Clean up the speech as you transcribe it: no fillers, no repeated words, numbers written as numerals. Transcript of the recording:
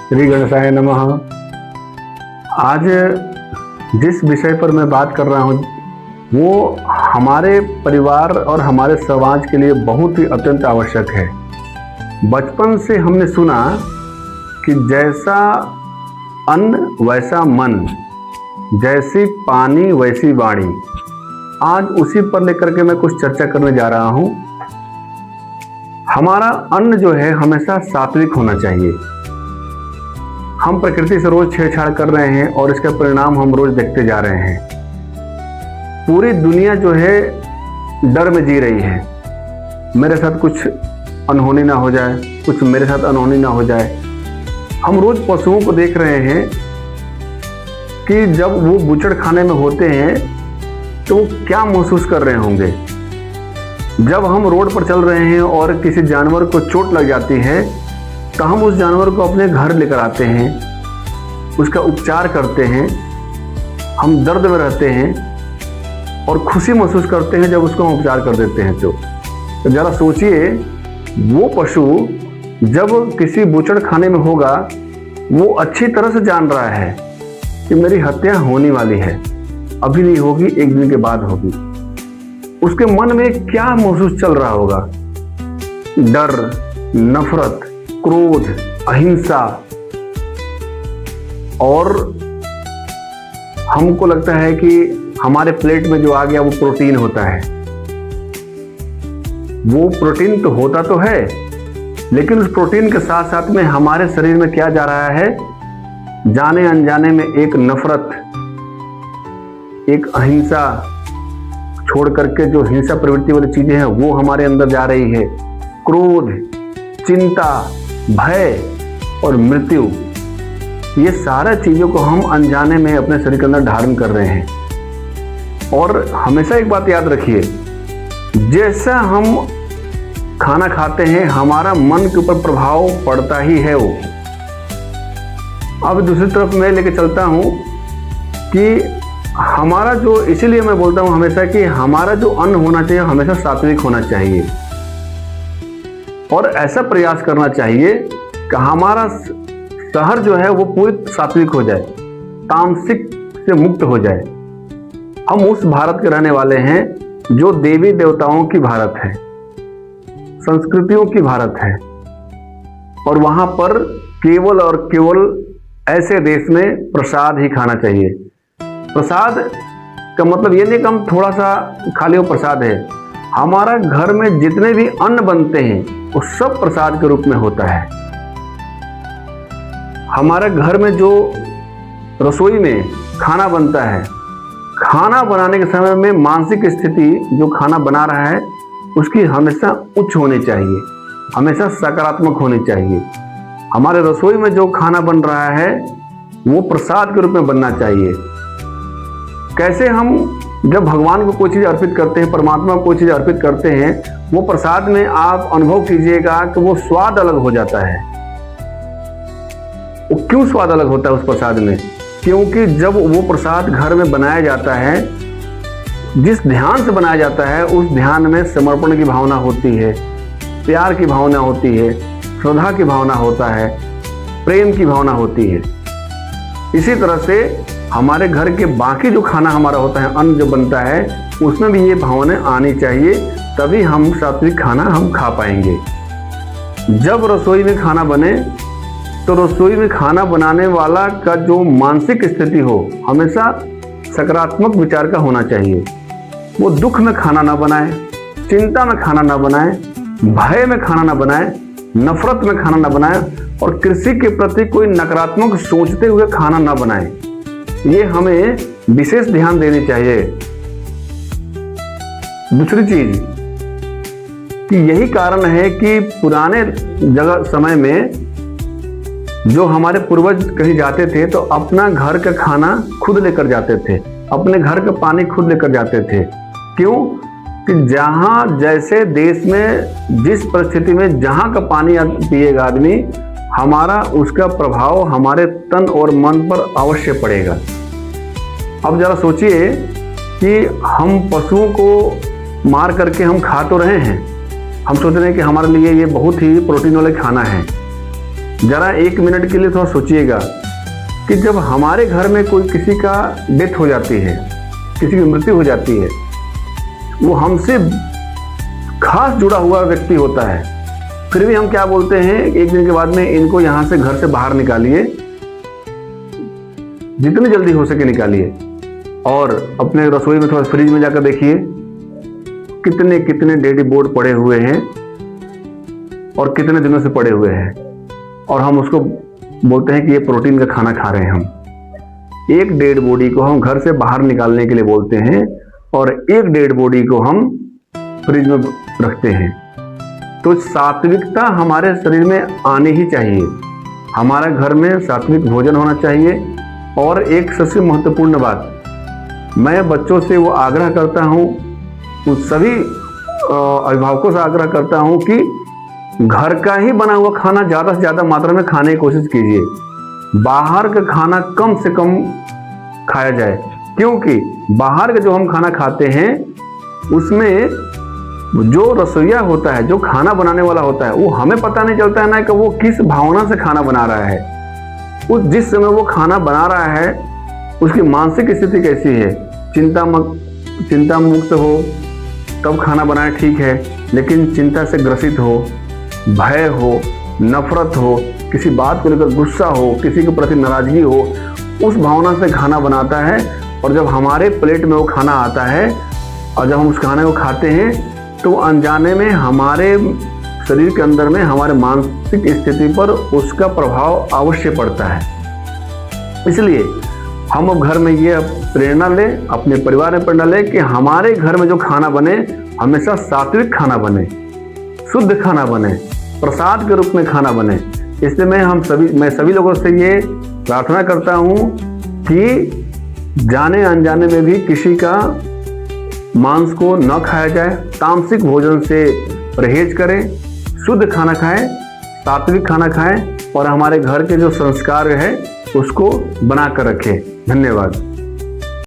श्री गणेशाय नमः। आज जिस विषय पर मैं बात कर रहा हूँ वो हमारे परिवार और हमारे समाज के लिए बहुत ही अत्यंत आवश्यक है। बचपन से हमने सुना कि जैसा अन्न वैसा मन, जैसी पानी वैसी वाणी। आज उसी पर लेकर के मैं कुछ चर्चा करने जा रहा हूँ। हमारा अन्न जो है हमेशा सात्विक होना चाहिए। हम प्रकृति से रोज छेड़छाड़ कर रहे हैं और इसका परिणाम हम रोज देखते जा रहे हैं। पूरी दुनिया जो है डर में जी रही है, मेरे साथ कुछ अनहोनी ना हो जाए, कुछ मेरे साथ अनहोनी ना हो जाए। हम रोज पशुओं को देख रहे हैं कि जब वो बूचड़ खाने में होते हैं तो वो क्या महसूस कर रहे होंगे। जब हम रोड पर चल रहे हैं और किसी जानवर को चोट लग जाती है तो हम उस जानवर को अपने घर लेकर आते हैं, उसका उपचार करते हैं। हम दर्द में रहते हैं और खुशी महसूस करते हैं जब उसको हम उपचार कर देते हैं। तो जरा सोचिए, वो पशु जब किसी बूचड़ खाने में होगा, वो अच्छी तरह से जान रहा है कि मेरी हत्या होने वाली है, अभी नहीं होगी, एक दिन के बाद होगी। उसके मन में क्या महसूस चल रहा होगा? डर, नफरत, क्रोध, अहिंसा। और हमको लगता है कि हमारे प्लेट में जो आ गया वो प्रोटीन होता है। वो प्रोटीन तो होता तो है, लेकिन उस प्रोटीन के साथ साथ में हमारे शरीर में क्या जा रहा है? जाने अनजाने में एक नफरत, एक अहिंसा छोड़ करके जो हिंसा प्रवृत्ति वाली चीजें हैं वो हमारे अंदर जा रही है। क्रोध, चिंता, भय और मृत्यु, ये सारा चीजों को हम अनजाने में अपने शरीर के अंदर धारण कर रहे हैं। और हमेशा एक बात याद रखिए, जैसा हम खाना खाते हैं हमारा मन के ऊपर प्रभाव पड़ता ही है वो। अब दूसरी तरफ मैं लेके चलता हूं कि हमारा जो, इसीलिए मैं बोलता हूं हमेशा कि हमारा जो अन्न होना चाहिए हमेशा सात्विक होना चाहिए। और ऐसा प्रयास करना चाहिए कि हमारा शहर जो है वो पूरी सात्विक हो जाए, तामसिक से मुक्त हो जाए। हम उस भारत के रहने वाले हैं जो देवी देवताओं की भारत है, संस्कृतियों की भारत है। और वहां पर केवल और केवल ऐसे देश में प्रसाद ही खाना चाहिए। प्रसाद का मतलब ये नहीं कि हम थोड़ा सा खा लियो प्रसाद है। हमारा घर में जितने भी अन्न बनते हैं वो सब प्रसाद के रूप में होता है। हमारे घर में जो रसोई में खाना बनता है, खाना बनाने के समय में मानसिक स्थिति जो खाना बना रहा है उसकी हमेशा उच्च होनी चाहिए, हमेशा सकारात्मक होनी चाहिए। हमारे रसोई में जो खाना बन रहा है वो प्रसाद के रूप में बनना चाहिए। कैसे हम जब भगवान को कोई चीज़ अर्पित करते हैं, परमात्मा को कोई चीज़ अर्पित करते हैं, वो प्रसाद में आप अनुभव कीजिएगा कि वो स्वाद अलग हो जाता है। वो क्यों स्वाद अलग होता है उस प्रसाद में? क्योंकि जब वो प्रसाद घर में बनाया जाता है, जिस ध्यान से बनाया जाता है उस ध्यान में समर्पण की भावना होती है, प्यार की भावना होती है, श्रद्धा की भावना होता है, प्रेम की भावना होती है। इसी तरह से हमारे घर के बाकी जो खाना हमारा होता है, अन्न जो बनता है, उसमें भी ये भावनाएं आनी चाहिए, तभी हम सात्विक खाना हम खा पाएंगे। जब रसोई में खाना बने तो रसोई में खाना बनाने वाला का जो मानसिक स्थिति हो हमेशा सकारात्मक विचार का होना चाहिए। वो दुख में खाना ना बनाए, चिंता में खाना ना बनाए, भय में खाना ना बनाए, नफरत में खाना ना बनाए और कृषि के प्रति कोई नकारात्मक सोचते हुए खाना ना बनाए। ये हमें विशेष ध्यान देनी चाहिए। दूसरी चीज कि यही कारण है कि पुराने जगह समय में जो हमारे पूर्वज कहीं जाते थे तो अपना घर का खाना खुद लेकर जाते थे, अपने घर का पानी खुद लेकर जाते थे। क्यों? कि जहाँ जैसे देश में जिस परिस्थिति में जहाँ का पानी पिएगा आदमी, हमारा उसका प्रभाव हमारे तन और मन पर अवश्य पड़ेगा। अब जरा सोचिए कि हम पशुओं को मार करके हम खा तो रहे हैं, हम सोच रहे हैं कि हमारे लिए ये बहुत ही प्रोटीन वाले खाना है, जरा 1 मिनट के लिए थोड़ा सोचिएगा कि जब हमारे घर में कोई किसी का डेथ हो जाती है, किसी की मृत्यु हो जाती है, वो हमसे खास जुड़ा हुआ व्यक्ति होता है, फिर भी हम क्या बोलते हैं, एक दिन के बाद में इनको यहाँ से घर से बाहर निकालिए, जितनी जल्दी हो सके निकालिए, और अपने रसोई में थोड़ा फ्रिज में जाकर देखिए कितने कितने डेड बॉडी पड़े हुए हैं और कितने दिनों से पड़े हुए हैं, और हम उसको बोलते हैं कि ये प्रोटीन का खाना खा रहे हैं हम। एक डेड बॉडी को हम घर से बाहर निकालने के लिए बोलते हैं और एक डेड बॉडी को हम फ्रिज में रखते हैं। तो सात्विकता हमारे शरीर में आनी ही चाहिए। हमारे घर में सात्विक भोजन होना चाहिए। और एक सबसे महत्वपूर्ण बात, मैं बच्चों से वो आग्रह करता हूँ, उस सभी अभिभावकों से आग्रह करता हूँ कि घर का ही बना हुआ खाना ज़्यादा से ज़्यादा मात्रा में खाने की कोशिश कीजिए। बाहर का खाना कम से कम खाया जाए, क्योंकि बाहर का जो हम खाना खाते हैं उसमें जो रसोइया होता है, जो खाना बनाने वाला होता है, वो हमें पता नहीं चलता है ना कि वो किस भावना से खाना बना रहा है। उस जिस समय वो खाना बना रहा है उसकी मानसिक स्थिति कैसी है, चिंता मुक्त हो तब खाना बनाए ठीक है, लेकिन चिंता से ग्रसित हो, भय हो, नफरत हो, किसी बात को लेकर गुस्सा हो, किसी के प्रति नाराजगी हो, उस भावना से खाना बनाता है। और जब हमारे प्लेट में वो खाना आता है और जब हम उस खाने को खाते हैं तो अनजाने में हमारे शरीर के अंदर में हमारे मानसिक स्थिति पर उसका प्रभाव अवश्य पड़ता है। इसलिए हम अब घर में ये प्रेरणा लें, अपने परिवार में प्रेरणा लें कि हमारे घर में जो खाना बने हमेशा सात्विक खाना बने, शुद्ध खाना बने, प्रसाद के रूप में खाना बने। इसलिए मैं सभी लोगों से ये प्रार्थना करता हूँ कि जाने अनजाने में भी किसी का मांस को न खाया जाए, तामसिक भोजन से परहेज करें, शुद्ध खाना खाएं, सात्विक खाना खाएं और हमारे घर के जो संस्कार है उसको बना कर रखें। धन्यवाद।